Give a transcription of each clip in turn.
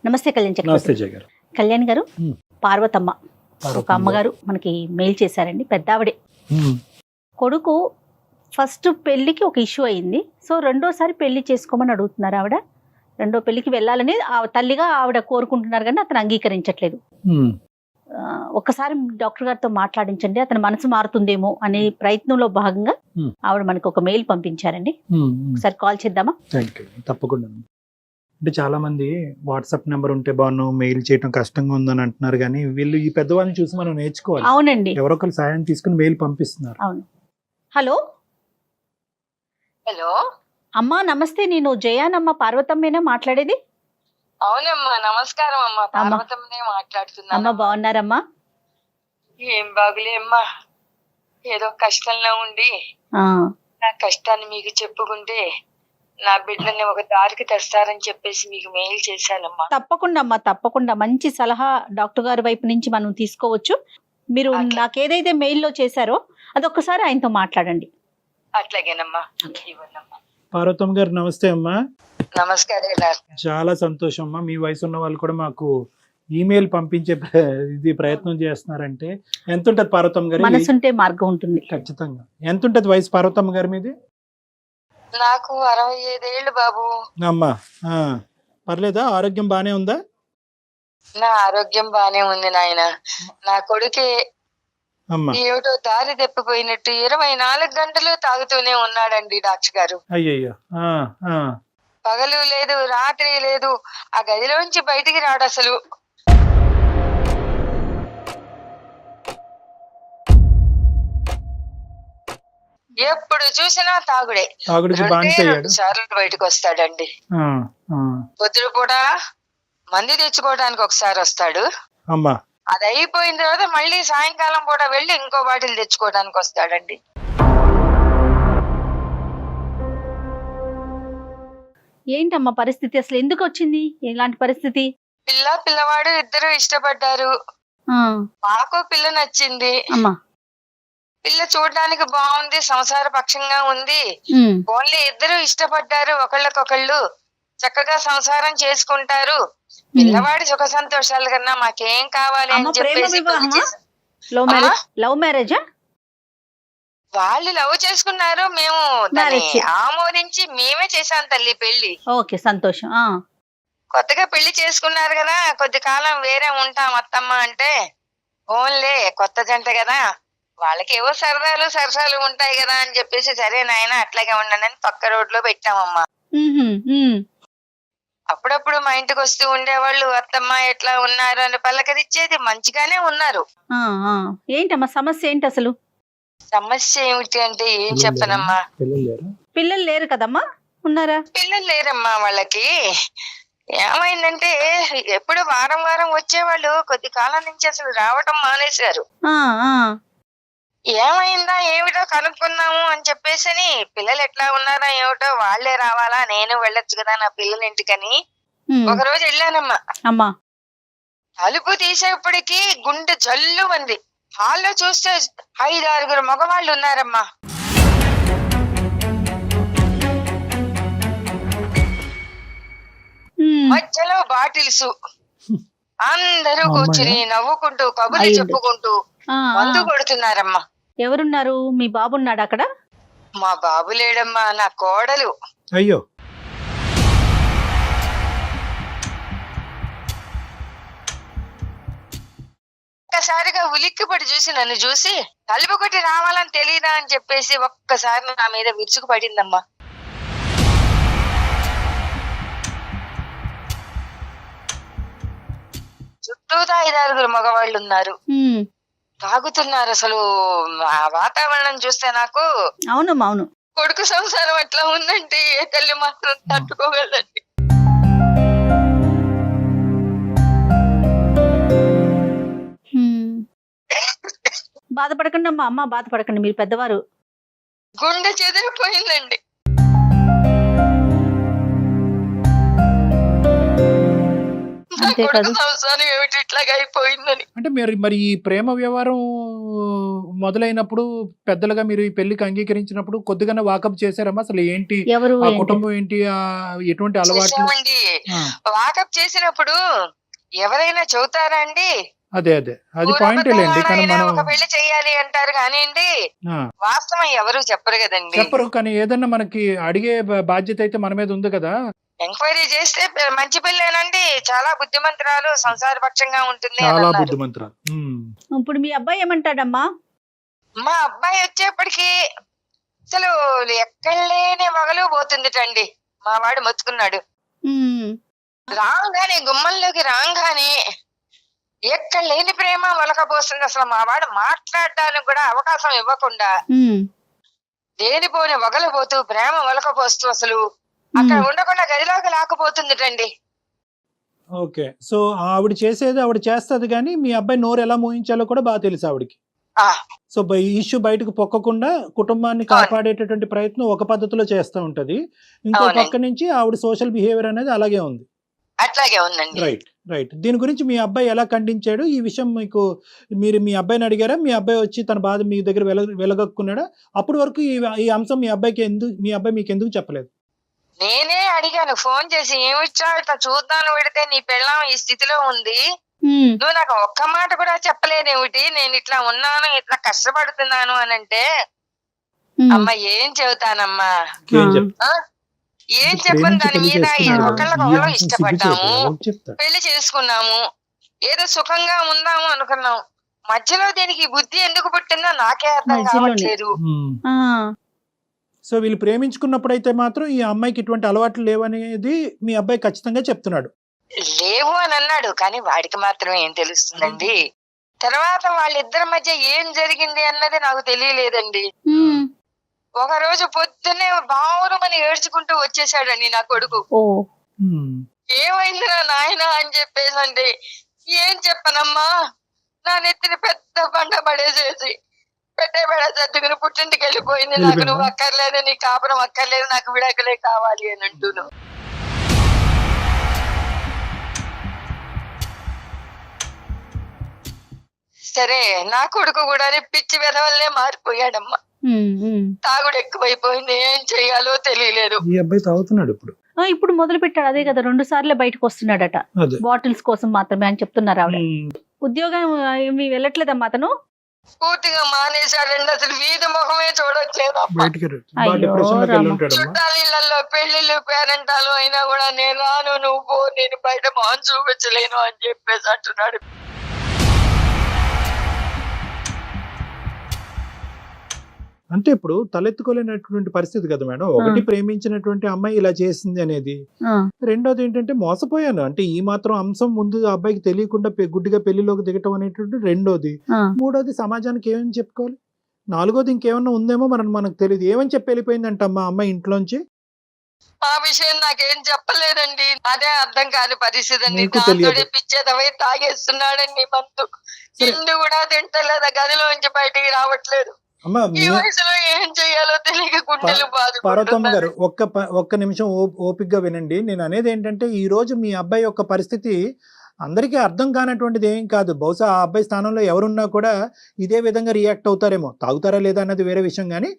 నమస్తే కళ్యాణ్ నమస్తే చక్రవర్తి జయ గారు. కళ్యాణ్ గారు మ్మ్. పార్వతమ్మ ఒక పార్వతమ్మ. అమ్మగారు మనకి మెయిల్ చేశారండి. పెద్ద ఆవిడే. మ్మ్. కొడుకు ఫస్ట్ పెళ్లికి ఒక ఇష్యూ అయింది. సో రెండోసారి పెళ్లి చేసుకోమని అడుగుతున్నారు ఆవిడ. రెండో పెళ్లికి వెళ్ళాలని తల్లిగా ఆవిడ కోరుకుంటున్నారు, కానీ అతను అంగీకరించట్లేదు. మ్మ్. ఒక్కసారి డాక్టర్ గారితో మాట్లాడించండి, అతని మనసు మారుతుందేమో అనే ప్రయత్నంలో భాగంగా మ్మ్. ఆవిడ మనకు ఒక మెయిల్ పంపించారండి. మ్మ్. ఒకసారి కాల్ చేద్దామా? Thank you. తప్పకుండా. అంటే చాలా మంది వాట్సాప్ నెంబర్ ఉంటే బాను మెయిల్ చేయడం కష్టంగా ఉందని అంటున్నారు, కానీ వీళ్ళు ఈ పెద్దవాళ్ళని చూసి మనం నేర్చుకోవాలి. అవునండి, ఎవరొకరు సాయం తీసుకుని మెయిల్ పంపిస్తున్నారు. అవును. హలో హలో, అమ్మా, నమస్తే. నేను జయానమ్మ, పార్వతమ్మేనా మాట్లాడేది? అవునమ్మా, నమస్కారం అమ్మా. పార్వతమ్మనే అమ్మ మాట్లాడుతున్నాను. బాగున్నారమ్మా? ఏం బాగులే అమ్మా, ఏదో కష్టంలో ఉండి ఆ, నా కష్టాన్ని మీకు చెప్పుకుంటే నా బిడ్డని ఒక దారికి తెస్తారని చెప్పేసి మీకు మెయిల్ చేశానమ్మా. తప్పకుండా అమ్మా, తప్పకుండా. మంచి సలహా డాక్టర్ గారి వైపు నుంచి మనం తీసుకోవచ్చు. మీరు అట్లా. నాకు ఏదైతే మెయిల్లో చేశారో అదొక్కసారి ఆయనతో మాట్లాడండి. అట్లాగేనమ్మా, ఇవ్వండమ్మా. పార్వతమ్మ గారు నమస్తే అమ్మా. నమస్కారం. చాలా సంతోషం అమ్మా. మీ వయసు ఉన్న వాళ్ళు కూడా మాకు ఈమెయిల్ పంపించే ప్రయత్నం చేస్తున్నారంటే ఎంత ఉంటది పార్వతమ్మ గారు? మనసుంటే మార్గం ఉంటుంది. ఖచ్చితంగా. ఎంత ఉంటది వయసు పార్వతమ్మ గారి మీది? నాకు 65 ఏళ్ళు బాబు. అమ్మా, పర్లేదా? ఆరోగ్యం బానే ఉందా? నా ఆరోగ్యం బానే ఉంది నాయన. నా కొడుకే అమ్మా, ఏమిటో దారి తప్పిపోయినట్టు 24 గంటలు తాగుతూనే ఉన్నాడండి డాక్టర్ గారు. అయ్యయ్యో. పగలు లేదు, రాత్రి లేదు, ఆ గదిలోంచి బయటికి రాడు అసలు. ఎప్పుడు చూసినా తాగుడే. తాగుడికి బానిస అయ్యాడు. 2 సార్లు బయటకు వస్తాడండి. పొద్దున కూడా మందు తెచ్చుకోవడానికి ఒకసారి వస్తాడు. అమ్మా, అది అయిపోయిన తర్వాత మళ్ళీ సాయంకాలం పూట వెళ్ళి ఇంకో బాటిల్ తెచ్చుకోవడానికి వస్తాడండి. ఏంటమ్మా పరిస్థితి? అసలు ఎందుకు వచ్చింది ఇలాంటి పరిస్థితి? పిల్లవాడు ఇద్దరు ఇష్టపడ్డారు. ఆ, మాకు పిల్ల నచ్చింది. అమ్మా. పిల్ల చూడడానికి బాగుంది, సంసార పక్షంగా ఉంది. ఉమ్, ఓన్లీ ఇద్దరు ఇష్టపడ్డారు, ఒకళ్ళకొకళ్ళు చక్కగా సంసారం చేసుకుంటారు. పిల్లవాడి సుఖ సంతోషాల కన్నా మాకేం కావాలి అమ్మ, అని ప్రేమ చెప్పేసి వివాహమా? పెళ్లి చేశాం. Love marriage? లవ్ మ్యారేజా? వాళ్ళు లవ్ చేసుకున్నారు, మేము దాన్ని Marriage. ఆమోదించి మేమే చేశాం తల్లి పెళ్లి. ఓకే, సంతోషం. ఆ, కొత్తగా పెళ్లి చేసుకున్నారు కదా, కొద్ది కాలం వేరే ఉంటాం అత్తమ్మ అంటే, ఓన్లే కొత్త జంట కదా, వాళ్ళకి ఏవో సరదాలు సరసాలు ఉంటాయి కదా అని చెప్పేసి, సరే నాయన అట్లాగే ఉండండి అని పక్క రోడ్ లో పెట్టామమ్మా. ఉహుం, ఉమ్, అప్పుడప్పుడు మా ఇంటికి వస్తూ ఉండేవాళ్ళు, అత్తమ్మ ఎట్లా ఉన్నారు అని పలకరిచ్చేది. మంచిగానే ఉన్నారు. ఆ, ఆ. ఏంటమ్మా సమస్య ఏంటి అసలు? సమస్య ఏమిటి అంటే ఏం చెప్పనమ్మా, పిల్లలు లేరా? పిల్లలు లేరు కదమ్మా? ఉన్నారా? పిల్లలు లేరమ్మా వాళ్ళకి. ఏమైందంటే ఎప్పుడు వారం వారం వచ్చేవాళ్ళు, కొద్ది కాలం నుంచి అసలు రావటం మానేశారు. ఆ, ఆ. ఏమైందా ఏమిటో కనుక్కుందాము అని చెప్పేసి, పిల్లలు ఎట్లా ఉన్నారా ఏమిటో, వాళ్లే రావాలా, నేను వెళ్ళొచ్చు కదా నా పిల్లల ఇంటికని ఉమ్, ఒక రోజు వెళ్ళానమ్మా. అమ్మా. తలుపు తీసేప్పటికి గుండె జల్లు మంది. హాల్లో చూస్తే 5-6 మగవాళ్ళు ఉన్నారమ్మా. ఉమ్, మధ్యలో బాటిల్స్, అందరూ అమ్మాయ్యా. కూర్చుని నవ్వుకుంటూ కబుర్లు అయ్యుండొచ్చు. చెప్పుకుంటూ ఆ, మందు ఆ. కొడుతున్నారమ్మా. ఎవరున్నారు? మీ బాబు ఉన్నాడు అక్కడ? మా బాబు లేడమ్మా, నా కోడలు. అయ్యో. ఒక్కసారిగా ఉలిక్కిపడి చూసి, నన్ను చూసి తలుపు కొట్టి రావాలని తెలియదా అని చెప్పేసి ఒక్కసారి నా మీద విరుచుకు పడిందమ్మా. చుట్టూతా 5-6 మగవాళ్ళు ఉన్నారు, ఉమ్, తాగుతున్నారు. అసలు ఆ వాతావరణం చూస్తే నాకు అవునమ్మా, అవును. కొడుకు సంసారం ఎట్లా ఉందంటే ఏ తల్లి మాత్రం తట్టుకోగలండి. ఉమ్. బాధపడకండి అమ్మా, అమ్మ బాధపడకండి, మీరు పెద్దవారు. గుండె చెదిరిపోయిందండి. నా అంతే కొడుకు కాదు. సంసారం ఏమిటి ఇట్లాగా అయిపోయిందని. అంటే మరి ఈ ప్రేమ వ్యవహారం మొదలైనప్పుడు పెద్దలుగా మీరు ఈ పెళ్లికి అంగీకరించినప్పుడు కొద్దిగానే వాకప్ చేశారమ్మా? అసలు ఏంటి ఎవరు ఆ ఏంటి? కుటుంబం ఏంటి, ఎటువంటి అలవాట్లు? చేసామండి. ఆ, వాకప్ చేసినప్పుడు ఎవరైనా చెబుతారా అండి? అదే అది పాయింట్ లేండి. కానీ ఊరబద్దవాడైనా మనం ఒక పెళ్లి చెయ్యాలి అంటారు కానివ్వండి, ఆ, వాస్తవం ఎవరు చెప్పరు కదండి. చెప్పరు. కానీ ఏదన్నా మనకి అడిగే బాధ్యత అయితే మన మీద ఉంది కదా. ఎంక్వైరీ చేస్తే మంచి పెళ్ళేనండి, చాలా బుద్ధిమంతురాలు, సంసారపక్షంగా ఉంటుంది అని చాలా అన్నారు. బుద్ధిమంతురాలు. ఇప్పుడు మీ అబ్బాయి ఏమంటాడమ్మా? మా అబ్బాయి వచ్చేప్పటికి అసలు ఎక్కడ లేని వగలు పోతుందిటండి. మా వాడు మొత్తుకున్నాడు. ఉమ్, రాగానే గుమ్మంలోకి రాగానే ఎక్కడ లేని ప్రేమ ఒలకపోస్తుంది. అసలు మా వాడు మాట్లాడడానికి కూడా అవకాశం ఇవ్వకుండా ఉమ్, లేనిపోని వగలపోతూ ప్రేమ ఒలకపోస్తూ అసలు అక్కడ ఉండకుండా గదిలోకి లాక్కుపోతుందిటండి. ఓకే. సో ఆవిడ చేసేది ఆవిడ చేస్తది, కానీ మీ అబ్బాయి నోరు ఎలా మోయించాలో కూడా బాగా తెలుసు ఆవిడకి. ఆ, సో ఈ ఇష్యూ బయటకు పొక్కకుండా కుటుంబాన్ని కాపాడేటటువంటి ప్రయత్నం ఒక పద్ధతిలో చేస్తూ ఉంటది. ఇంకో అవునండి. పక్క నుంచి ఆవిడ సోషల్ బిహేవియర్ అనేది అలాగే ఉంది. అట్లాగే ఉందండి. రైట్. దీని గురించి మీ అబ్బాయి ఎలా ఖండించాడు? ఈ విషయం మీకు మీరు మీ అబ్బాయిని అడిగారా? మీ అబ్బాయి వచ్చి తన బాధ మీ దగ్గర వెలగక్కున్నాడా? అప్పటి వరకు ఈ అంశం మీ అబ్బాయి మీకు ఎందుకు చెప్పలేదు? నేనే అడిగాను ఫోన్ చేసి, ఏమిచ్చా ఇట్లా చూద్దాను పెడితే నీ పెళ్ళాం ఈ స్థితిలో ఉంది, ఉమ్, నువ్వు నాకు ఒక్క మాట కూడా చెప్పలేదేమిటి, నేను ఇట్లా ఉన్నాను ఇట్లా కష్టపడుతున్నాను అని అంటే, ఉమ్, అమ్మ ఏం చెబుతానమ్మా, ఏం ఆ. చెప్తా? ఆ? ఏం చెప్పని దాని మీద ఒకళ్ళకొకళ్ళు ఈ అంశం ఇష్టపడ్డాము, సిగ్గు చెప్తాడు. పెళ్లి చేసుకున్నాము, ఏదో సుఖంగా ఉందాము అనుకున్నాం. మధ్యలో దీనికి బుద్ధి ఎందుకు పుట్టిందో నాకే అర్థం మధ్యలోనే. కావట్లేదు. ఆ, సో వీళ్ళు ప్రేమించుకున్నప్పుడైతే మాత్రం ఈ అమ్మాయికి ఇటువంటి అలవాట్లు లేవనేది మీ అబ్బాయి ఖచ్చితంగా చెప్తున్నాడు. లేవు అని అన్నాడు, కానీ వాడికి మాత్రం ఏం తెలుస్తుందండి. తర్వాత వాళ్ళిద్దరి మధ్య ఏం జరిగింది అన్నది నాకు తెలియలేదండి. ఉమ్, ఒక రోజు పొద్దున్నే బావురమని ఏడ్చుకుంటూ వచ్చేసాడండి నా కొడుకు. ఓ, ఏమైందిరా నాయన అని చెప్పేసి అంటే, ఏం చెప్పనమ్మా, నా నెత్తిన పెద్ద బండ పడేసేసి పెట్టే బెడ చట్టుకుని పుట్టింటికి వెళ్ళిపోయింది, నాకు నువ్వు అక్కర్లేదు, నీ కాపురం అక్కర్లేదు, నాకు విడాకులే కావాలి అని అంటున్నావు. సరే, నా కొడుకు కూడా పిచ్చి వెధవల్లే మారిపోయాడమ్మా. ఉమ్, ఉమ్. తాగుడు ఎక్కువైపోయింది, ఏం చెయ్యాలో తెలియలేదు. ఈ అబ్బాయి తాగుతున్నాడు ఇప్పుడు. ఆ, ఇప్పుడు మొదలు పెట్టాడు. అదే కదా, 2 సార్లే బయటకు వస్తున్నాడట, అదే. బాటిల్స్ కోసం మాత్రమే అని చెప్తున్నారు ఆవిడ. ఉద్యోగం ఏమి వెళ్ళట్లేదమ్మా అతను? పూర్తిగా మానేశాడండి, అసలు వీధి ముఖమే చూడట్లేదమ్మా. బయటికి అయ్యో, డిప్రెషన్లోకి వెళ్ళి ఉంటాడమ్మా. చుట్టాల ఇళ్లలో పెళ్లిళ్ళు పేరెంటాలు అయినా కూడా నేను రాను, నువ్వు పో, నేను బయట మొహం చూపించలేను అని చెప్పేసి అంటున్నాడు. అంటే ఇప్పుడు తలెత్తుకోలేనటువంటి పరిస్థితి కదా మేడం. ఒకటి ప్రేమించినటువంటి అమ్మాయి ఇలా చేసింది అనేది, ఆ, రెండోది ఏంటంటే మోసపోయాను అంటే ఈ మాత్రం అంశం ముందు ఆ అబ్బాయికి తెలియకుండా గుడ్డిగా పెళ్లిలోకి దిగటం అనేటువంటి రెండోది. ఆ. మూడోది సమాజానికి ఏమని చెప్పుకోవాలి? నాలుగోది ఇంకేమన్నా ఉందేమో మనకు తెలియదు. ఏమని చెప్పి వెళ్ళిపోయిందంట అమ్మా అమ్మాయి ఇంట్లోంచి? ఆ విషయం నాకేం చెప్పలేదండి, అదే అర్థం కాని పరిస్థితి అండి. నీకు దాంతో తెలియదు. పిచ్చేదవై తాగేస్తున్నాడండి మందు, సరే. తిండి కూడా తింటలేదు, గదిలోంచి బయటికి రావట్లేదు. అమ్మా ఈ వయసులో ఏం చెయ్యాలో తెలియక గుండెలు పార్వతమ్మ గారు బాధపడుతున్నారు. ఒక్క నిమిషం ఓపికగా వినండి. నేను అనేది ఏంటంటే ఈ రోజు మీ అబ్బాయి యొక్క పరిస్థితి అందరికీ అర్థం కానటువంటిది ఏం కాదు. బహుశా ఆ అబ్బాయి స్థానంలో ఎవరున్నా కూడా ఇదే విధంగా రియాక్ట్ అవుతారేమో. తాగుతారా లేదా అన్నది వేరే విషయం, కానీ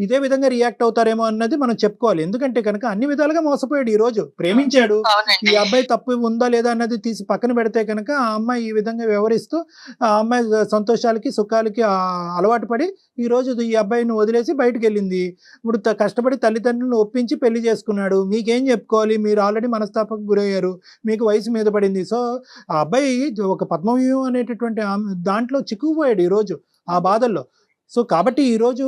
ఇదే విధంగా రియాక్ట్ అవుతారేమో అన్నది మనం చెప్పుకోవాలి. ఎందుకంటే కనుక అన్ని విధాలుగా మోసపోయాడు. ఈ రోజు ప్రేమించాడు, ఈ అవునండి. అబ్బాయి తప్పు ఉందా లేదా అన్నది తీసి పక్కన పెడితే కనుక ఆ అమ్మాయి ఈ విధంగా వ్యవహరిస్తూ ఆ అమ్మాయి సంతోషాలకి సుఖాలకి అలవాటు పడి ఈ రోజు ఈ అబ్బాయిని వదిలేసి బయటకు వెళ్ళింది. ఇప్పుడు కష్టపడి తల్లిదండ్రులను ఒప్పించి పెళ్లి చేసుకున్నాడు. మీకేం చెప్పుకోవాలి? మీరు ఆల్రెడీ మనస్తాపకు గురయ్యారు, మీకు వయసు మీద పడింది. సో ఆ అబ్బాయి ఒక పద్మవ్యూహం అనేటటువంటి దాంట్లో చిక్కుకుపోయాడు ఈరోజు ఆ బాధల్లో. సో కాబట్టి ఈరోజు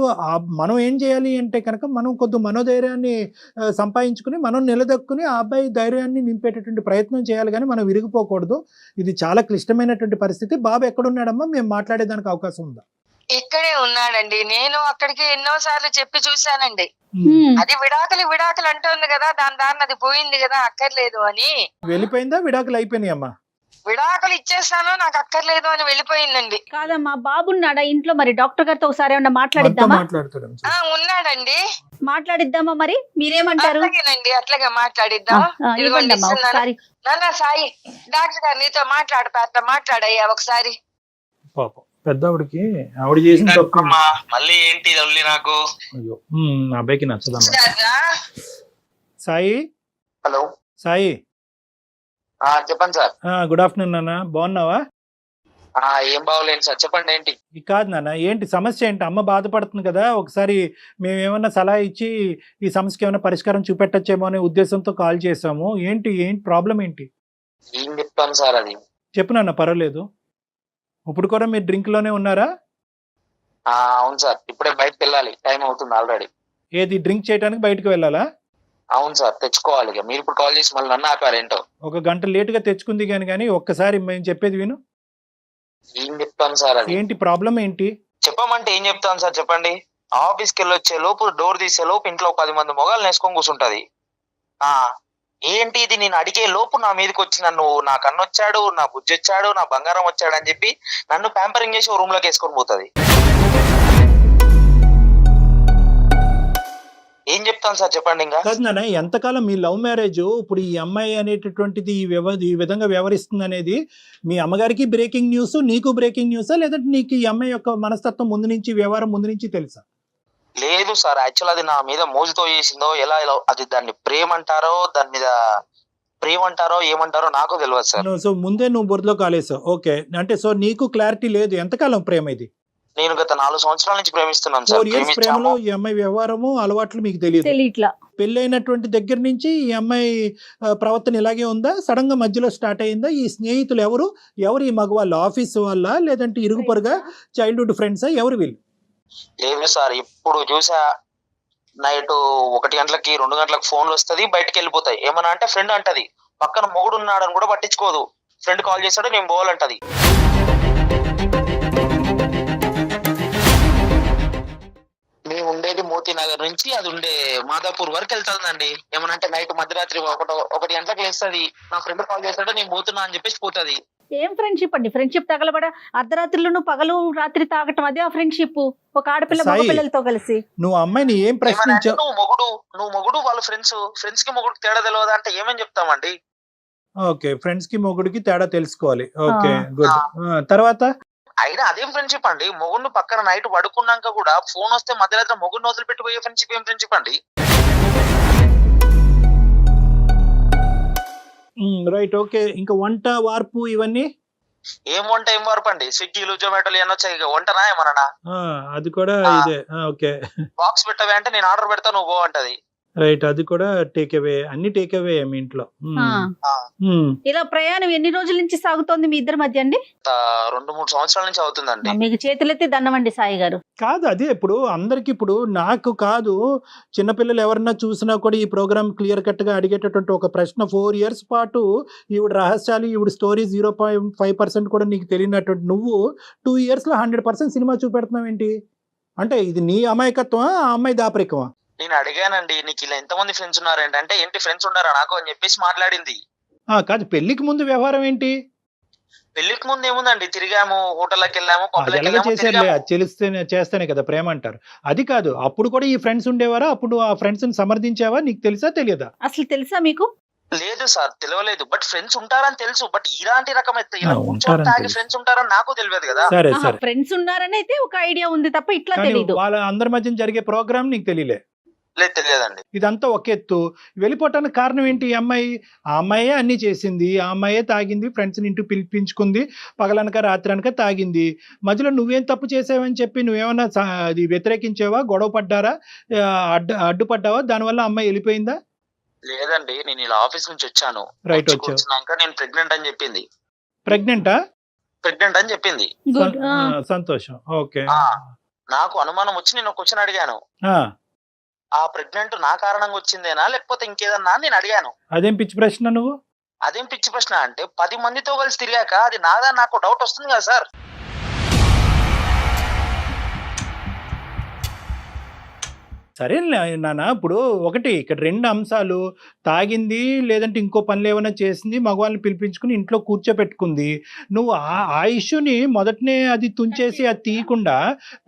మనం ఏం చేయాలి అంటే కనుక మనం కొద్ది మనోధైర్యాన్ని సంపాదించుకుని మనం నిలదొక్కుని ఆ అబ్బాయి ధైర్యాన్ని నింపేటటువంటి ప్రయత్నం చేయాలి, కానీ మనం విరిగిపోకూడదు. ఇది చాలా క్లిష్టమైనటువంటి పరిస్థితి. బాబు ఎక్కడున్నాడమ్మా? మేము మాట్లాడేదానికి అవకాశం ఉందా? ఇక్కడే ఉన్నాడండి, నేను అక్కడికి ఎన్నోసార్లు చెప్పి చూశానండి. ఉమ్. అది విడాకులు అంటుంది కదా, దాని అది పోయింది కదా, అక్కర్లేదు అని. వెళ్ళిపోయిందా? విడాకులు అయిపోయినాయి అమ్మా? విడాకులు ఇచ్చేస్తాను, నాకు అక్కర్లేదు అని వెళ్ళిపోయిందండి. కాదమ్మా, బాబున్నాడా ఇంట్లో? మరి డాక్టర్ గారితో ఒకసారి ఏమన్నా అంతా మాట్లాడిద్దామా? మాట్లాడతాడు. ఉన్నాడండి. మాట్లాడిద్దామా? మరి మీరేమంటారు? అట్లాగేనండి, అట్లాగే మాట్లాడిద్దాం. ఇదిగోండి ఇవ్వండి అమ్మా ఇస్తున్నాను. ఒకసారి. నాన్న సాయి, డాక్టర్ గారు నీతో మాట్లాడతా, అట్లా మాట్లాడయ్యా ఒకసారి. పాపం పెద్దవాడికి ఆవిడ చేసిన తప్పు. అమ్మా, మళ్ళీ ఏంటి తల్లి నాకు? అయ్యో, నా అబ్బాయికి నచ్చదమ్మా. సాయి, హలో, సాయి, చెప్పండి సార్. గుడ్ ఆఫ్టర్నూన్ నాన్న, బాగున్నావా? ఏం బాగోలేను సార్, చెప్పండి ఏంటి? కాదు నాన్న, ఏంటి సమస్య ఏంటి? అమ్మ బాధపడుతుంది కదా, ఒకసారి మేము ఏమన్నా సలహా ఇచ్చి ఈ సమస్యకి ఏమైనా పరిష్కారం చూపెట్టచ్చేమో అనే ఉద్దేశంతో కాల్ చేసాము. ఏంటి ప్రాబ్లం ఏంటి? ఏం చెప్తాను సార్ అది? చెప్పు నాన్న, పర్వాలేదు. ఇప్పుడు కూడా మీరు డ్రింక్ లోనే ఉన్నారా? అవును సార్, ఇప్పుడే బయటకు వెళ్ళాలి, టైం అవుతుంది ఆల్రెడీ. ఏది, డ్రింక్ చేయడానికి బయటకు వెళ్ళాలా? అవును సార్, తెచ్చుకోవాలి. ఇక మీరు ఇప్పుడు కాల్ చేసి మళ్ళీ నన్ను ఆపారు ఏంటో. ఒక గంట లేటుగా తెచ్చుకుంది కానీ ఒక్కసారి మేము చెప్పేది విను. ఏం చెప్తాను సార్ అది? ఏంటి ప్రాబ్లం ఏంటి? చెప్పమంటే ఏం చెప్తాను సార్, చెప్పండి. ఆఫీస్కి వెళ్ళి వచ్చే లోపు, డోర్ తీసే లోపు ఇంట్లో 10 మంది మొగాలు నేసుకొని కూర్చుంటది. ఏంటి ఇది, నేను అడిగే లోపు నా మీదకి వచ్చి నన్ను, నా కన్ను వచ్చాడు, నా బుజ్జి వచ్చాడు, నా బంగారం వచ్చాడు అని చెప్పి నన్ను ప్యాంపరింగ్ చేసి రూమ్ లోకి వేసుకొని పోతుంది. ఏం చెప్తాను సార్, చెప్పండి. ఇంకా కాదు నాన్న, ఎంతకాలం మీ లవ్ మ్యారేజ్, ఇప్పుడు ఈ అమ్మాయి అనేటటువంటిది ఈ విధంగా వ్యవహరిస్తుంది అనేది మీ అమ్మగారికి బ్రేకింగ్ న్యూస్, నీకు బ్రేకింగ్ న్యూసా, లేదంటే నీకు ఈ అమ్మాయి యొక్క మనస్తత్వం ముందు నుంచి, వ్యవహారం ముందు నుంచి తెలుసా? లేదు సార్, యాక్చువల్ అది నా మీద మోజుతో చేసిందో, ఎలా అది దాన్ని ప్రేమ అంటారో, దాని మీద ప్రేమ అంటారో ఏమంటారో నాకు తెలియదు సార్. సో ముందే నువ్వు బురదలో కాలేసావు. ఓకే, అంటే సో నీకు క్లారిటీ లేదు ఎంతకాలం ప్రేమ ఇది? నేను గత 4 సంవత్సరాల నుంచి ప్రేమిస్తున్నాను సార్. 4 years ప్రేమలో ఈ అమ్మాయి వ్యవహారము, అలవాట్లు మీకు తెలియదు. తెలియట్లా. పెళ్ళైనటువంటి దగ్గర నుంచి ఈ అమ్మాయి ప్రవర్తన ఇలాగే ఉందా? సడన్ గా మధ్యలో స్టార్ట్ అయిందా? ఈ స్నేహితులు ఎవరు ఈ మగవాళ్ళు? ఆఫీస్ వాళ్ళ, లేదంటే ఇరుగు పొరుగా, చైల్డ్హుడ్ ఫ్రెండ్సా, ఎవరు వీళ్ళు? లేదు సార్, ఇప్పుడు చూసా నైట్ 1 గంటలకి 2 గంటలకు ఫోన్లు వస్తుంది, బయటకు వెళ్ళిపోతాయి. ఏమన్నా అంటే ఫ్రెండ్ అంటది, పక్కన మొగుడు ఉన్నాడని కూడా పట్టించుకోదు. ఫ్రెండ్ కాల్ చేస్తాడు, నేను పోవాలంటది. మేము ఉండేది మోతీ నగర్ నుంచి అది ఉండే మాదాపూర్ వరకు వెళ్తుందండి. ఏమనంటే నైట్ మధ్యరాత్రి 1 గంటలకు లేస్తుంది, నా ఫ్రెండ్ కాల్ చేస్తాడు, నేను పోతున్నా అని చెప్పేసి పోతుంది. ఏం ఫ్రెండ్షిప్ అండి? ఫ్రెండ్షిప్ తగలబడ అర్ధరాత్రిలో పగలు రాత్రి తాగటం, అదే ఆ ఫ్రెండ్షిప్? ఒక ఆడపిల్ల మగ పిల్లలతో కలిసి నువ్వు అమ్మాయిని ఏం ప్రశ్నించావు? నువ్వు మొగుడు వాళ్ళ ఫ్రెండ్స్ కి మొగుడు తేడా తెలియదా అంటే ఏమని చెప్తామండి? ఓకే, ఫ్రెండ్స్ కి మొగుడికి తేడా తెలుసుకోవాలి. Okay, good. తర్వాత అయినా అదేం ఫ్రెండ్షిప్ అండి? మొగుడిని పక్కన నైట్ పడుకున్నాక కూడా ఫోన్ వస్తే మధ్యరాత్రి మొగుడిని వదిలిపెట్టిపోయే ఫ్రెండ్షిప్ ఏం ఫ్రెండ్షిప్ అండి? Right, okay. ఇంకా వంట వార్పు ఇవన్నీ ఏం వంట ఏం వార్పు అండి? స్విగ్గీలు జొమాటోలు ఏమన్నా వచ్చాయి, ఇక వంటనా ఏమన్నా? అది కూడా ఇదే. ఓకే, బాక్స్ పెట్టవే అంటే నేను ఆర్డర్ పెడతా, నువ్వు పో అంటది. రైట్, అది కూడా టేక్ అవే. అన్ని టేక్ అవే మీ ఇంట్లో. ఇలా ప్రయాణం ఎన్ని రోజుల నుంచి సాగుతోంది మీ ఇద్దరి మధ్య అండి? 2-3 సంవత్సరాల నుంచి అవుతుందండి. మీకు చేతులెత్తి దండమండి సాయి గారు. కాదు, అదే ఇప్పుడు అందరికి, ఇప్పుడు నాకు కాదు, చిన్నపిల్లలు ఎవరన్నా చూసినా కూడా ఈ ప్రోగ్రామ్ క్లియర్ కట్ గా అడిగేటటువంటి ఒక ప్రశ్న. 4 years పాటు ఈవిడ రహస్యాలు, ఈవిడ స్టోరీ 0.5% కూడా నీకు తెలియనటువంటి నువ్వు 2 years లో 100% సినిమా చూపెడుతున్నావు ఏంటి? అంటే ఇది నీ అమాయకత్వమా, ఆ అమ్మాయి దాపరికమా? నేను అడిగానండి, నీకు ఇలా ఎంతమంది ఫ్రెండ్స్ ఉన్నారంటే, అంటే ఏంటి ఫ్రెండ్స్ ఉన్నారా నాకు అని చెప్పేసి మాట్లాడింది. కాదు, పెళ్లికి ముందు వ్యవహారం ఏంటి? పెళ్లికి ముందు ఏముందండి, తిరిగాము, హోటల్కి వెళ్ళాము, చేసేది చేస్తేనే కదా ప్రేమ అంటారు. అది కాదు, అప్పుడు కూడా ఈ ఫ్రెండ్స్ ఉండేవారా? అప్పుడు ఆ ఫ్రెండ్స్ ని సమర్థించావా? నీకు తెలుసా తెలియదా? అసలు తెలుసా మీకు? లేదు సార్, తెలియలేదు. బట్ ఫ్రెండ్స్ ఉంటారని తెలుసు. బట్ ఇలాంటి రకమైతే ఫ్రెండ్స్ ఉంటారని నాకు తెలియదు కదా. సరే సరే, ఫ్రెండ్స్ ఉన్నారని అయితే ఒక ఐడియా ఉంది తప్ప ఇట్లా తెలియదు. వాళ్ళ అందరి మధ్య జరిగే ప్రోగ్రామ్ నీకు తెలియలే? లేదు, తెలియదండి. ఇదంతా ఒక ఎత్తు. వెళ్ళిపోవటానికి కారణం ఏంటి? ఆ అమ్మాయే అన్ని చేసింది, ఆ అమ్మాయే తాగింది, ఫ్రెండ్స్ ని ఇంటికి పిలిపించుకుంది, పగలనక రాత్రనక తాగింది. మధ్యలో నువ్వేం తప్పు చేసావని చెప్పి నువ్వేమన్నా అది వ్యతిరేకించావా? గొడవ పడ్డారా? అడ్డుపడ్డావా? దానివల్ల అమ్మాయి వెళ్ళిపోయిందా? లేదండి, నేను ఇలా ఆఫీస్ నుంచి వచ్చాను. రైట్, వచ్చినాక నేను ప్రెగ్నెంట్ అని చెప్పింది. ప్రెగ్నెంటా? ప్రెగ్నెంట్ అని చెప్పింది. సంతోషం. ఓకే, నాకు అనుమానం వచ్చి నేను ఒక క్వశ్చన్ అడిగాను. ఆ ప్రెగ్నెంట్ నా కారణంగా వచ్చిందేనా లేకపోతే ఇంకేదన్నా నేను అడిగాను. అదేం పిచ్చి ప్రశ్న నువ్వు? అదేం పిచ్చి ప్రశ్న అంటే, 10 మందితో కలిసి తిరిగాక అది నాదా నాకు డౌట్ వస్తుంది కదా సార్. సరే నాన్న, ఇప్పుడు ఒకటి ఇక్కడ 2 అంశాలు, తాగింది లేదంటే ఇంకో పనులు ఏమైనా చేసింది, మగవాళ్ళని పిలిపించుకుని ఇంట్లో కూర్చోపెట్టుకుంది. నువ్వు ఆ ఇష్యూని మొదటనే అది తుంచేసి అది తీయకుండా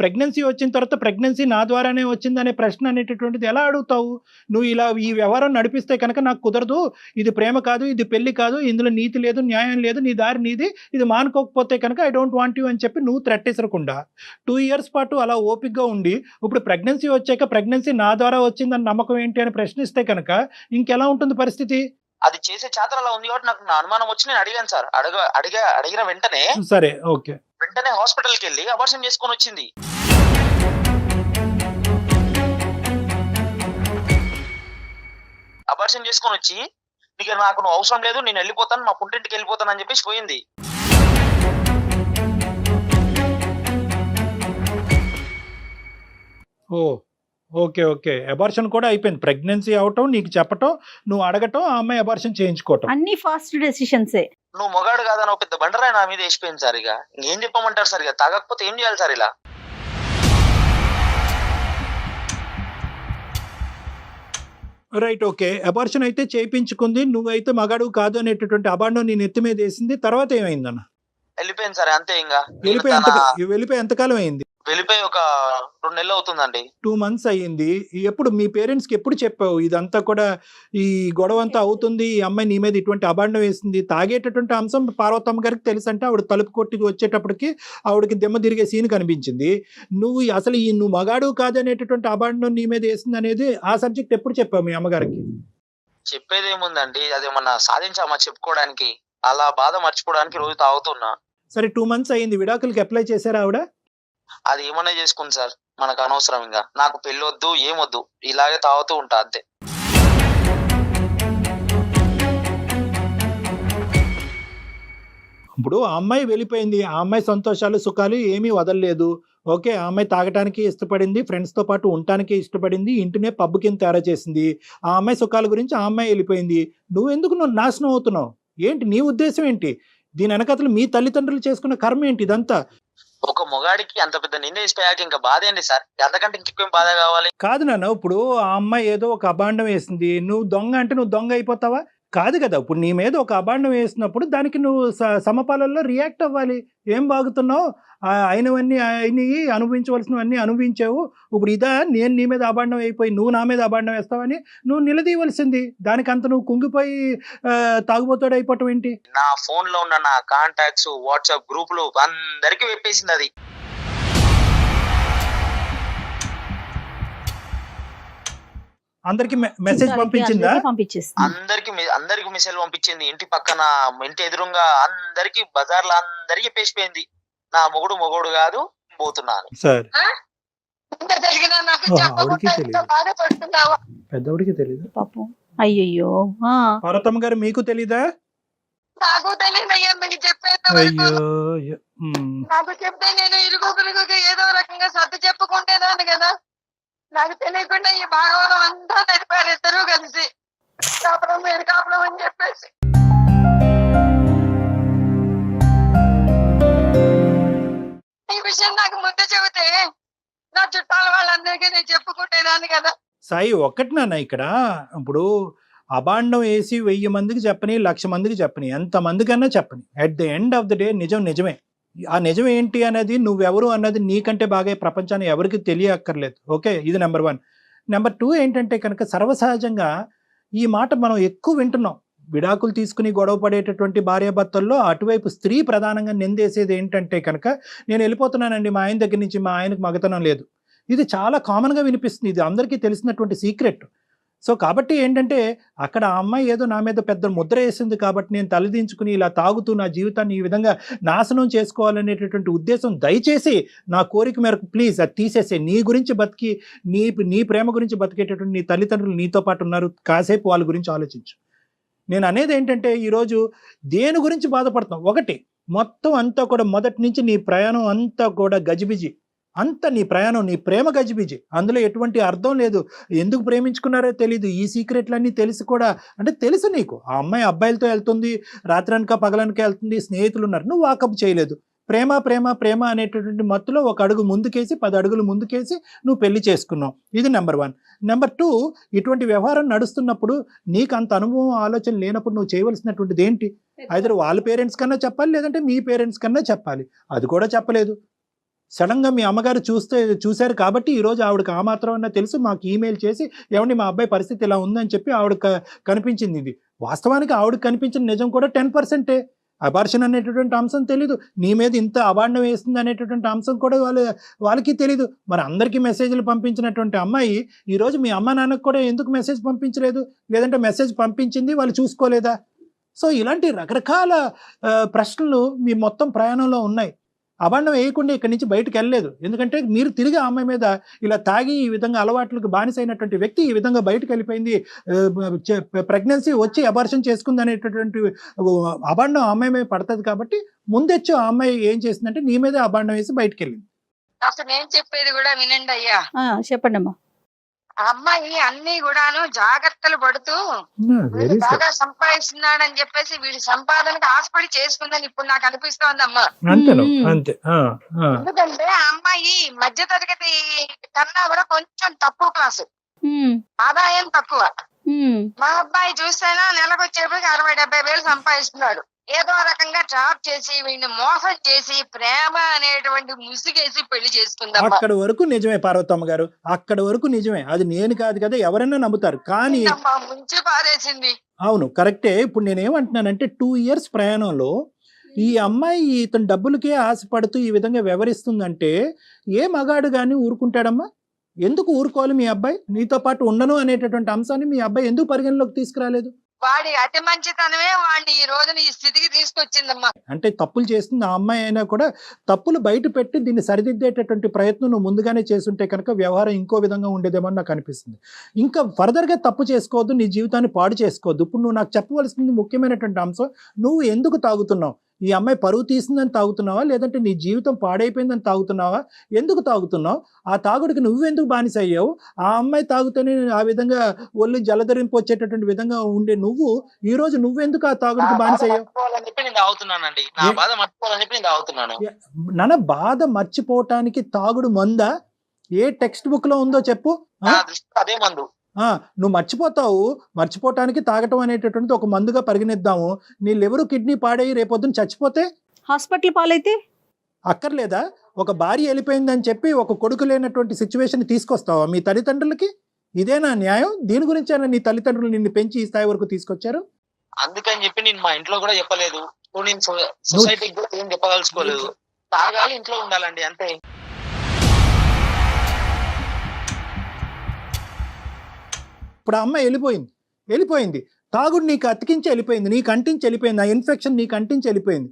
ప్రెగ్నెన్సీ వచ్చిన తర్వాత ప్రెగ్నెన్సీ నా ద్వారానే వచ్చిందనే ప్రశ్న అనేటటువంటిది ఎలా అడుగుతావు? నువ్వు ఇలా ఈ వ్యవహారం నడిపిస్తే కనుక నాకు కుదరదు, ఇది ప్రేమ కాదు, ఇది పెళ్లి కాదు, ఇందులో నీతి లేదు, న్యాయం లేదు, నీ దారి నీది, ఇది మానుకోకపోతే కనుక ఐ డోంట్ వాంట్ యూ అని చెప్పి నువ్వు త్రెట్టేసరకుండా 2 years పాటు అలా ఓపికగా ఉండి ఇప్పుడు ప్రెగ్నెన్సీ వచ్చాక ప్రెగ్నెన్సీ నా ద్వారా వచ్చిందని నమ్మకం ఏంటి అని ప్రశ్నిస్తే కనుక ఇంకెలా ఉంటుంది పరిస్థితి? అది చేసే చేతన అలా ఉంది కాబట్టి నాకు నా అనుమానం వచ్చి నేను అడిగాను సార్. అడిగిన వెంటనే సరే, ఓకే, హాస్పిటల్కి వెళ్ళి అబార్షన్ చేసుకొని వచ్చింది. అబార్షన్ చేసుకొని వచ్చి నీకు నాకు నువ్వు అవసరం లేదు, నేను వెళ్ళిపోతాను, మా పుట్టింటికి వెళ్ళిపోతాను అని చెప్పేసి పోయింది. ఓ ఓకే, ఓకే. అబార్షన్ కూడా అయిపోయింది. ప్రెగ్నెన్సీ అవటం, నీకు చెప్పటం, నువ్వు అడగటం, ఆ అమ్మాయి అబార్షన్ చేయించుకోవటం. అన్ని ఫాస్ట్ డెసిషన్సే. నువ్వు మొగాడు కాదని ఒక పెద్ద బండరాయి నా మీద వేసిపోయింది సార్. ఇక ఏం చెప్పమంటారు సార్? ఇక తాగకపోతే ఏం చేయాలి సార్? ఇలా రైట్, ఓకే. అబార్షన్ అయితే చేయించుకుంది, నువ్వైతే మగాడు కాదు అనేటటువంటి అబాండం నీ నెత్తి మీద వేసింది. తర్వాత ఏమైందన్న? వెళ్ళిపోయింది సార్, అంతే. ఇంకా వెళ్ళిపోయి ఎంతకాలం అయింది? వెళ్ళిపోయి ఒక 2 నెలలు అవుతుందండి. 2 months అయ్యింది. ఎప్పుడు మీ పేరెంట్స్కి ఎప్పుడు చెప్పావు ఇదంతా కూడా, ఈ గొడవ అంతా అవుతుంది, ఈ అమ్మాయి నీ మీద ఇటువంటి అబాండం వేసింది? తాగేటటువంటి అంశం పార్వతమ్మ గారికి తెలుసు అంటే ఆవిడ తలుపు కొట్టి వచ్చేటప్పటికి ఆవిడకి దెమ్మ తిరిగే సీన్ కనిపించింది. నువ్వు అసలు నువ్వు మగాడు కాదనేటటువంటి అబాండం నీ మీద వేసింది అనేది ఆ సబ్జెక్ట్ ఎప్పుడు చెప్పావు మీ అమ్మగారికి? చెప్పేది ఏముందండి, అదేమన్నా సాధించామా చెప్పుకోవడానికి? అలా బాధ మర్చిపోవడానికి రోజు తాగుతున్నా. సరే, 2 months అయ్యింది, విడాకులకి అప్లై చేశారా ఆవిడ? అది ఏమన్నా చేసుకుంది సార్, మనకు అనవసరం. ఇంకా నాకు పెళ్ళి వద్దు, ఏమొద్దు, ఇలాగే తాగుతూ ఉంటా అంతే. ఇప్పుడు ఆ అమ్మాయి వెళ్ళిపోయింది, ఆ అమ్మాయి సంతోషాలు సుఖాలు ఏమీ వదలలేదు. ఓకే, ఆ అమ్మాయి తాగటానికి ఇష్టపడింది, ఫ్రెండ్స్తో పాటు ఉండటానికి ఇష్టపడింది, ఇంటినే పబ్బు కింద తయారు చేసింది. ఆ అమ్మాయి సుఖాల గురించి ఆ అమ్మాయి వెళ్ళిపోయింది. నువ్వు నాశనం అవుతున్నావు ఏంటి? నీ ఉద్దేశం ఏంటి? దీని వెనకతలు మీ తల్లిదండ్రులు చేసుకున్న కర్మ ఏంటి ఇదంతా? ఒక మొగాడికి అంత పెద్ద నింద వేసిపోయాక ఇంకా బాధ ఏంటి సార్? అంతకంటే ఇంకేం బాధ కావాలి? కాదు నాన్న, ఇప్పుడు ఆ అమ్మాయి ఏదో ఒక అబాండం వేసింది, నువ్వు దొంగ అంటే నువ్వు దొంగ అయిపోతావా? కాదు కదా. ఇప్పుడు నీ మీద ఒక అబాండం వేసినప్పుడు దానికి నువ్వు సమపాలల్లో రియాక్ట్ అవ్వాలి. ఏం బాగుతున్నావు, అయినవన్నీ అయినవి, అనుభవించవలసినవన్నీ అనుభవించావు, ఇప్పుడు ఇదా నేను నీ మీద అబాండం అయిపోయి నువ్వు నా మీద అబాండం వేస్తావని నువ్వు నిలదీయవలసింది. దానికంత నువ్వు కుంగిపోయి తాగుబోతాడు అయిపోవటం ఏంటి? నా ఫోన్ లో ఉన్న నా కాంటాక్ట్స్, వాట్సాప్ గ్రూపులు అందరికి వెప్పేసింది అది. అందరికి మెసేజ్ పంపించిందా? అందరికి మెసేజ్ పంపించింది. ఇంటి పక్కన, ఇంటి ఎదురుగా అందరికి, బజార్లో అందరికి పేసిపోయింది, నా మొగుడు కాదు, పోతున్నాను. సార్, పెద్దవాడికి తెలియదు పాపం. అయ్యయ్యో, పార్వతమ్మ గారు మీకు తెలీదా? నాకు తెలియదయ్యా, మీకు చెప్పేది. అయ్యో, నాకు చెప్తే నేను ఇరుగుగా ఏదో రకంగా సర్ది చెప్పుకుంటేదాన్ని కదా. నాకు తెలియకుండా ఈ భాగవతం అంతా నడిపారు ఇద్దరు కలిసి, కాపురం మీరు కాపురం అని చెప్పేసి. ఈ విషయం నాకు ముందు చెబితే నా చుట్టాల వాళ్ళందరికీ నేను చెప్పుకుంటేదాన్ని కదా. సాయి, ఒక్కటి నాన్న, ఇక్కడ ఇప్పుడు అబాండం వేసి 1000 మందికి చెప్పని, 1,00,000 మందికి చెప్పని, ఎంతమందికన్నా చెప్పని, at the end of the day నిజమే. ఆ నిజం ఏంటి అనేది, నువ్వెవరు అన్నది నీకంటే బాగా ప్రపంచాన్ని ఎవరికి తెలియక్కర్లేదు. ఓకే, ఇది నెంబర్ 1. నెంబర్ 2 ఏంటంటే కనుక, సర్వసహజంగా ఈ మాట మనం ఎక్కువ వింటున్నాం. విడాకులు తీసుకుని గొడవ పడేటటువంటి భార్యాభర్తల్లో అటువైపు స్త్రీ ప్రధానంగా నిందేసేది ఏంటంటే కనుక, నేను వెళ్ళిపోతున్నానండి మా ఆయన దగ్గర నుంచి, మా ఆయనకు మగతనం లేదు. ఇది చాలా కామన్గా వినిపిస్తుంది, ఇది అందరికీ తెలిసినటువంటి సీక్రెట్. సో కాబట్టి ఏంటంటే, అక్కడ ఆ అమ్మాయి ఏదో నా మీద పెద్ద ముద్ర వేసింది కాబట్టి నేను తలదించుకుని ఇలా తాగుతూ నా జీవితాన్ని ఈ విధంగా నాశనం చేసుకోవాలనేటటువంటి ఉద్దేశం, దయచేసి నా కోరిక మేరకు ప్లీజ్ అది తీసేసే. నీ గురించి బతికి, నీ ప్రేమ గురించి బతికేటటువంటి నీ తల్లిదండ్రులు నీతో పాటు ఉన్నారు, కాసేపు వాళ్ళ గురించి ఆలోచించు. నేను అనేది ఏంటంటే, ఈరోజు దేని గురించి బాధపడతాం? ఒకటి, మొత్తం అంతా కూడా మొదటి నుంచి నీ ప్రయాణం అంతా కూడా గజిబిజి, అంత నీ ప్రయాణం, నీ ప్రేమ గజిబిజి, అందులో ఎటువంటి అర్థం లేదు. ఎందుకు ప్రేమించుకున్నారో తెలీదు, ఈ సీక్రెట్లన్నీ తెలిసి కూడా, అంటే తెలుసు నీకు ఆ అమ్మాయి అబ్బాయిలతో వెళ్తుంది, రాత్రనక పగలనక వెళ్తుంది, స్నేహితులు ఉన్నారు, నువ్వు వాకప్ చేయలేదు. ప్రేమ ప్రేమ ప్రేమ అనేటటువంటి మత్తులో ఒక అడుగు ముందుకేసి 10 అడుగులు ముందుకేసి నువ్వు పెళ్లి చేసుకున్నావు. ఇది నెంబర్ 1. నెంబర్ 2, ఇటువంటి వ్యవహారం నడుస్తున్నప్పుడు నీకు అంత అనుభవం ఆలోచన లేనప్పుడు నువ్వు చేయవలసినటువంటిది ఏంటి? ఐదర్ వాళ్ళ పేరెంట్స్ కన్నా చెప్పాలి, లేదంటే మీ పేరెంట్స్ కన్నా చెప్పాలి. అది కూడా చెప్పలేదు. సడన్గా మీ అమ్మగారు చూశారు కాబట్టి ఈరోజు ఆవిడకి ఆ మాత్రం అన్నా తెలుసు, మాకు ఈమెయిల్ చేసి ఏమండి మా అబ్బాయి పరిస్థితి ఇలా ఉందని చెప్పి ఆవిడ కనిపించింది. ఇది వాస్తవానికి ఆవిడకి కనిపించిన నిజం కూడా 10%. అబార్షన్ అనేటటువంటి అంశం తెలీదు, నీ మీద ఇంత అబాండం వేస్తుంది అనేటటువంటి అంశం కూడా వాళ్ళకి తెలీదు. మరి అందరికీ మెసేజ్లు పంపించినటువంటి అమ్మాయి ఈరోజు మీ అమ్మ నాన్నకు కూడా ఎందుకు మెసేజ్ పంపించలేదు? లేదంటే మెసేజ్ పంపించింది వాళ్ళు చూసుకోలేదా? సో ఇలాంటి రకరకాల ప్రశ్నలు మీ మొత్తం ప్రయాణంలో ఉన్నాయి. అబాండం వేయకుండా ఇక్కడి నుంచి బయటకు వెళ్ళలేదు. ఎందుకంటే మీరు తిరిగి ఆ అమ్మాయి మీద ఇలా తాగి ఈ విధంగా అలవాట్లకు బానిసైనటువంటి వ్యక్తి ఈ విధంగా బయటకు వెళ్ళిపోయింది, ప్రెగ్నెన్సీ వచ్చి అబార్షన్ చేసుకుంది అనేటటువంటి అబాండం ఆ అమ్మాయి మీద పడుతుంది. కాబట్టి ముందొచ్చి ఆ అమ్మాయి ఏం చేసిందంటే నీ మీద అబాండం వేసి బయటకు వెళ్ళింది. అసలు నేను చెప్పేది కూడా వినండి అయ్యా. చెప్పండి అమ్మా. ఆ అమ్మాయి అన్ని కూడాను జాగ్రత్తలు పడుతూ వీడు బాగా సంపాదిస్తున్నాడని చెప్పేసి వీడి సంపాదనకు ఆశపడి చేసుకుందని ఇప్పుడు నాకు అనిపిస్తోందమ్మా. ఎందుకంటే ఆ అమ్మాయి మధ్య తరగతి కన్నా కూడా కొంచెం తక్కువ క్లాసు, ఆదాయం తక్కువ. మా అబ్బాయి చూస్తేనా నెలకు వచ్చేప్పటికి 60-70 వేలు సంపాదిస్తున్నాడు. ఏదో రకంగా ట్రాప్ చేసి వీడిని మోసం చేసి ప్రేమ అనేటువంటి ముసుగేసి పెళ్లి చేసుకుందాం. అక్కడ వరకు నిజమే పార్వతమ్మ గారు, అక్కడ వరకు నిజమే. అది నేను కాదు కదా, ఎవరైనా నమ్ముతారు. కానీ ముంచి పారేసింది. అవును, కరెక్టే. ఇప్పుడు నేనేమంటున్నానంటే 2 ఇయర్స్ ప్రయాణంలో ఈ అమ్మాయి ఇతను డబ్బులకే ఆశపడుతూ ఈ విధంగా వ్యవహరిస్తుందంటే ఏ మగాడు కానీ ఊరుకుంటాడమ్మా? ఎందుకు ఊరుకోవాలి? మీ అబ్బాయి నీతో పాటు ఉండను అనేటటువంటి అంశాన్ని మీ అబ్బాయి ఎందుకు పరిగణలోకి తీసుకురాలేదు? వాడి అతి మంచితనమే వాడిని ఈ రోజున ఈ స్థితికి తీసుకొచ్చిందమ్మా. అంటే తప్పులు చేస్తుంది ఆ అమ్మాయి అయినా కూడా తప్పులు బయట పెట్టి దీన్ని సరిదిద్దేటటువంటి ప్రయత్నం నువ్వు ముందుగానే చేస్తుంటే కనుక వ్యవహారం ఇంకో విధంగా ఉండేదేమో నాకు అనిపిస్తుంది. ఇంకా ఫర్దర్గా తప్పు చేసుకోవద్దు, నీ జీవితాన్ని పాడు చేసుకోవద్దు. ఇప్పుడు నువ్వు నాకు చెప్పవలసింది ముఖ్యమైనటువంటి అంశం, నువ్వు ఎందుకు తాగుతున్నావు? ఈ అమ్మాయి పరువు తీసిందని తాగుతున్నావా, లేదంటే నీ జీవితం పాడైపోయిందని తాగుతున్నావా? ఎందుకు తాగుతున్నావు? ఆ తాగుడికి నువ్వెందుకు బానిస అయ్యావు? ఆ అమ్మాయి తాగుతూనే ఆ విధంగా ఒళ్ళు జలధరింపు వచ్చేటటువంటి విధంగా ఉండే నువ్వు ఈ రోజు నువ్వెందుకు ఆ తాగుడికి బానిస అయ్యావు? నాన్న, బాధ మర్చిపోవటానికి తాగుడు మందా? ఏ టెక్స్ట్ బుక్ లో ఉందో చెప్పు. అదే మందు. నువ్వు మర్చిపోవటానికి తాగటం అనేటటువంటిది ఒక మందుగా పరిగణిద్దాము. నీ లివరు కిడ్నీ పాడై రేపొద్దున చచ్చిపోతే హాస్పిటల్ పాలైతే అక్కర్లేదా? ఒక భార్య వెళ్ళిపోయిందని చెప్పి ఒక కొడుకు లేనటువంటి సిచ్యువేషన్ తీసుకొస్తావా మీ తల్లిదండ్రులకి? ఇదేనా న్యాయం? దీని గురించి నీ తల్లిదండ్రులు నిన్ను పెంచి ఈ స్థాయి వరకు తీసుకొచ్చారు? అందుకని చెప్పి నేను మా ఇంట్లో కూడా చెప్పలేదు, నేను సొసైటీకి కూడా ఏం చెప్పదలుచుకోలేదు. తాగాలి, ఇంట్లో ఉండాలండి, అంతే. ఇప్పుడు ఆ అమ్మాయి వెళ్ళిపోయింది. తాగుడు నీకు అతికించి వెళ్ళిపోయింది, నీకు అంటించి వెళ్ళిపోయింది. ఆ ఇన్ఫెక్షన్ నీకు అంటించి వెళ్ళిపోయింది.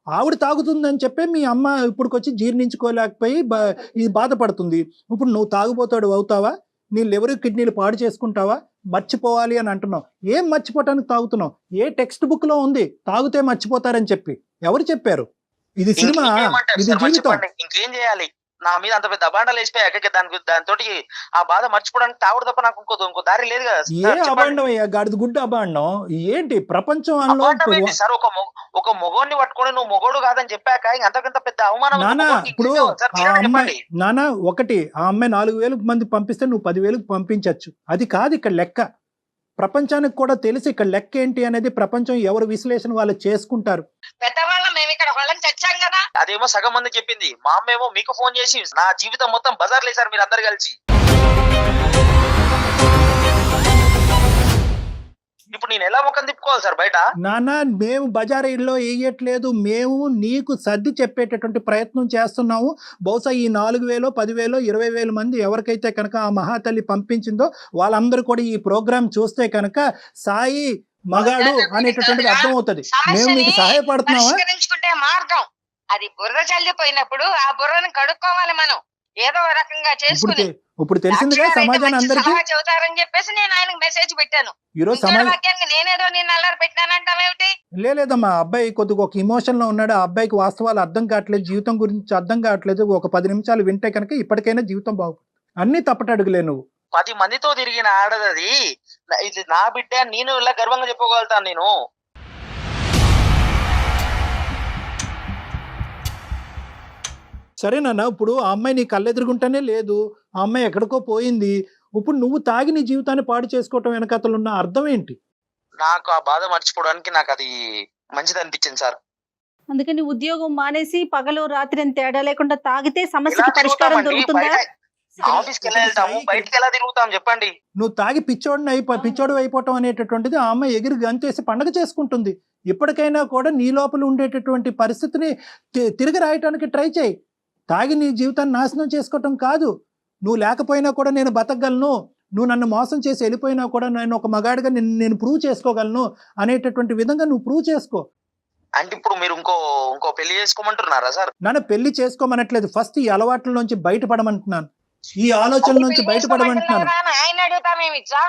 ఆవిడ తాగుతుందని చెప్పి మీ అమ్మ ఇప్పుడుకొచ్చి జీర్ణించుకోలేకపోయి ఇది బాధపడుతుంది. ఇప్పుడు నువ్వు తాగుపోతాడు అవుతావా? నీ లివర్ కిడ్నీలు పాడు చేసుకుంటావా? మర్చిపోవాలి అని అంటున్నావు. ఏం మర్చిపోవటానికి తాగుతున్నావు? ఏ టెక్స్ట్ బుక్ లో ఉంది తాగితే మర్చిపోతారని చెప్పి? ఎవరు చెప్పారు? ఇది సినిమా, ఇది జీవితం. ఇంకేం చేయాలి? నా మీద అంత పెద్ద అబాండాలు వేసిపోయాక దాంతో ఆ బాధ మర్చిపోవడానికి తాగుడు తప్ప నాకు ఇంకో దారి లేదు కదా. ఏ అబాండం అయ్యా? గాడిద గుడ్డ అబాండం ఏంటి? ప్రపంచంలో సార్ ఒక మొగోడిని పట్టుకొని నువ్వు మొగోడు కాదని చెప్పాక అంతకంత పెద్ద అవమానం. ఇప్పుడు నానా ఒకటి, ఆ అమ్మాయి 4,000 మంది పంపిస్తే నువ్వు 10,000 పంపించచ్చు. అది కాదు ఇక్కడ లెక్క. ప్రపంచానికి కూడా తెలిసి ఇక్కడ లెక్క ఏంటి అనేది ప్రపంచం ఎవరు విశ్లేషణ వాళ్ళు చేసుకుంటారు. అదేమో సగం మంది చెప్పింది, మా అమ్మ ఏమో మీకు ఫోన్ చేసి నా జీవితం మొత్తం బజార్ లేసారు మీరు అందరు కలిసి. ఇప్పుడు నేను ఎలా ముఖం తిప్పుకోవాలి సార్ బయట? నాన్న, మేము బజారీల్లో వేయట్లేదు, మేము నీకు సర్ది చెప్పేటటువంటి ప్రయత్నం చేస్తున్నాము. బహుశా ఈ 4,000, 10,000, 20,000 మంది ఎవరికైతే కనుక ఆ మహాతల్లి పంపించిందో వాళ్ళందరూ కూడా ఈ ప్రోగ్రామ్ చూస్తే కనుక సాయి మగాడు అనేటటువంటిది అర్థం అవుతుంది. మేము నీకు సహాయపడుతున్నావా? మార్గం అది బుర్ర చల్లిపోయినప్పుడు ఆ బుర్రను కడుక్కోవాలి మనం ఏదో రకంగా చేసుకుని. ఇప్పుడు తెలిసిందిగా సమాజాన్ని అందరికీ చెబుతారని చెప్పేసి నేను ఆయనకు మెసేజ్ పెట్టాను. ఈరోజు నేనేదో నేను అల్లరి పెట్టానంటావేమిటి? లేదమ్మా, అబ్బాయి కొద్దిగా ఒక ఇమోషన్ లో ఉన్నాడు. ఆ అబ్బాయికి వాస్తవాలు అర్థం కావట్లేదు, జీవితం గురించి అర్థం కావట్లేదు. ఒక 10 నిమిషాలు వింటే కనుక ఇప్పటికైనా జీవితం బాగుంటుంది. అన్ని తప్పటడుగులే. నువ్వు 10 మందితో తిరిగిన ఆడదది, ఇది నా బిడ్డ, నేను ఇలా గర్వంగా చెప్పుకోగలుగుతాను. నేను సరే నాన్న, ఇప్పుడు ఆ అమ్మాయి నీ కళ్ళెదురుగుంటానే లేదు, ఆ అమ్మాయి ఎక్కడికో పోయింది. ఇప్పుడు నువ్వు తాగి నీ జీవితాన్ని పాడు చేసుకోవటం వెనకతలు ఉన్న అర్థం ఏంటి? నాకు ఆ బాధ మర్చిపోవడానికి నాకు అది మంచిది అనిపించింది సార్. అందుకని ఉద్యోగం మానేసి పగలు రాత్రి అని తేడా లేకుండా తాగితే ఎలా సమస్యకి పరిష్కారం తిరుగుతామండి? దొరుకుతుందా? బయట ఆఫీస్కి ఎలా వెళ్తాము, బయటికి ఎలా తిరుగుతాం చెప్పండి. నువ్వు తాగి పిచ్చోడు అయిపోవటం అనేటటువంటిది ఆ అమ్మాయి ఎగిరి గంతేసి పండగ చేసుకుంటుంది. ఇప్పటికైనా కూడా నీ లోపల ఉండేటటువంటి పరిస్థితిని తిరిగి రాయటానికి ట్రై చేయి. తాగి నీ జీవితాన్ని నాశనం చేసుకోవటం కాదు. నువ్వు లేకపోయినా కూడా నేను బతకగలను, నువ్వు నన్ను మోసం చేసి వెళ్ళిపోయినా కూడా నేను ఒక మగాడిగా నేను ప్రూవ్ చేసుకోగలను అనేటటువంటి విధంగా నువ్వు ప్రూవ్ చేసుకో. అంటే ఇప్పుడు మీరు ఇంకో పెళ్లి చేసుకోమంటున్నారా సార్? నన్ను పెళ్లి చేసుకోమనట్లేదు, ఫస్ట్ ఈ అలవాట్ల నుంచి బయటపడమంటున్నాను, ఈ ఆలోచనల నుంచి బయటపడమంటున్నాను. ఆయన అడుగుతామేమిచ్చా,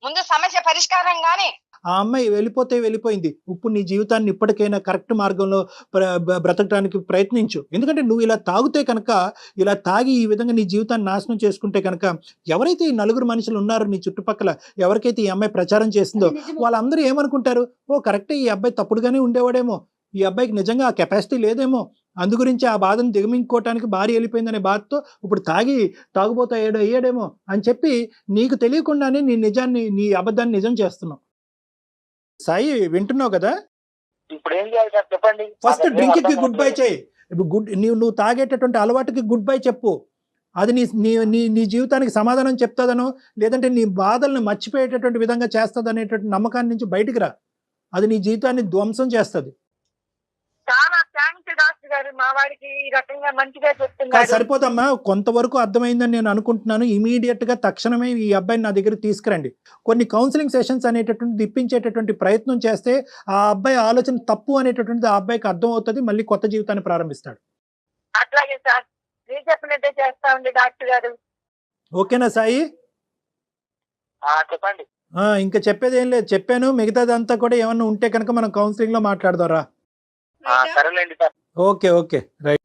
ముందు సమస్య పరిష్కారం గాని. ఆ అమ్మాయి వెళ్ళిపోయింది. ఇప్పుడు నీ జీవితాన్ని ఇప్పటికైనా కరెక్ట్ మార్గంలో బ్రతకడానికి ప్రయత్నించు. ఎందుకంటే నువ్వు ఇలా తాగితే కనుక, ఇలా తాగి ఈ విధంగా నీ జీవితాన్ని నాశనం చేసుకుంటే కనుక, ఎవరైతే ఈ నలుగురు మనుషులు ఉన్నారో నీ చుట్టుపక్కల, ఎవరికైతే ఈ అమ్మాయి ప్రచారం చేస్తుందో వాళ్ళందరూ ఏమనుకుంటారు, ఓ కరెక్టే ఈ అబ్బాయి తప్పుడుగానే ఉండేవాడేమో, ఈ అబ్బాయికి నిజంగా ఆ కెపాసిటీ లేదేమో, అందు గురించి ఆ బాధను దిగమించుకోవటానికి భార్య వెళ్ళిపోయిందనే బాధతో ఇప్పుడు తాగుబోతా అయ్యాడేమో అని చెప్పి నీకు తెలియకుండానే నీ అబద్ధాన్ని నిజం చేస్తున్నావు. సాయి, వింటున్నావు కదా? ఇప్పుడు ఏం చేయాలి సార్ చెప్పండి. ఫస్ట్ డ్రింక్ కి గుడ్ బై చేయి. నువ్వు తాగేటటువంటి అలవాటుకి గుడ్ బై చెప్పు. అది నీ జీవితానికి సమాధానం చెప్తాదనో, లేదంటే నీ బాధల్ని మర్చిపోయేటటువంటి విధంగా చేస్తుంది అనేటువంటి నమ్మకాన్ని నుంచి బయటికి రా. అది నీ జీవితాన్ని ధ్వంసం చేస్తుంది. చాలా థ్యాంక్స్ డాక్టర్ గారు, మా వాడికి ఈ రకంగా మంచిగా చెప్తున్నారు. సరిపోదమ్మా, కొంతవరకు అర్థమైందని నేను అనుకుంటున్నాను. ఇమీడియట్ గా తక్షణమే ఈ అబ్బాయిని నా దగ్గర తీసుకురండి. కొన్ని కౌన్సిలింగ్ సెషన్స్ అనేటటువంటి ఇప్పించేటటువంటి ప్రయత్నం చేస్తే ఆ అబ్బాయి ఆలోచన తప్పు అనేటటువంటిది ఆ అబ్బాయికి అర్థం అవుతుంది, మళ్ళీ కొత్త జీవితాన్ని ప్రారంభిస్తాడు. అట్లాగే సార్, మీరు చెప్పినట్టే చేస్తా ఉంది డాక్టర్ గారు. ఓకేనా సాయి? చెప్పండి. ఇంకా చెప్పేది ఏం లేదు, చెప్పాను. మిగతాదంతా కూడా ఏమన్నా ఉంటే కనుక మనం కౌన్సిలింగ్ లో మాట్లాడదారా? సరేలేండి సార్. Okay right.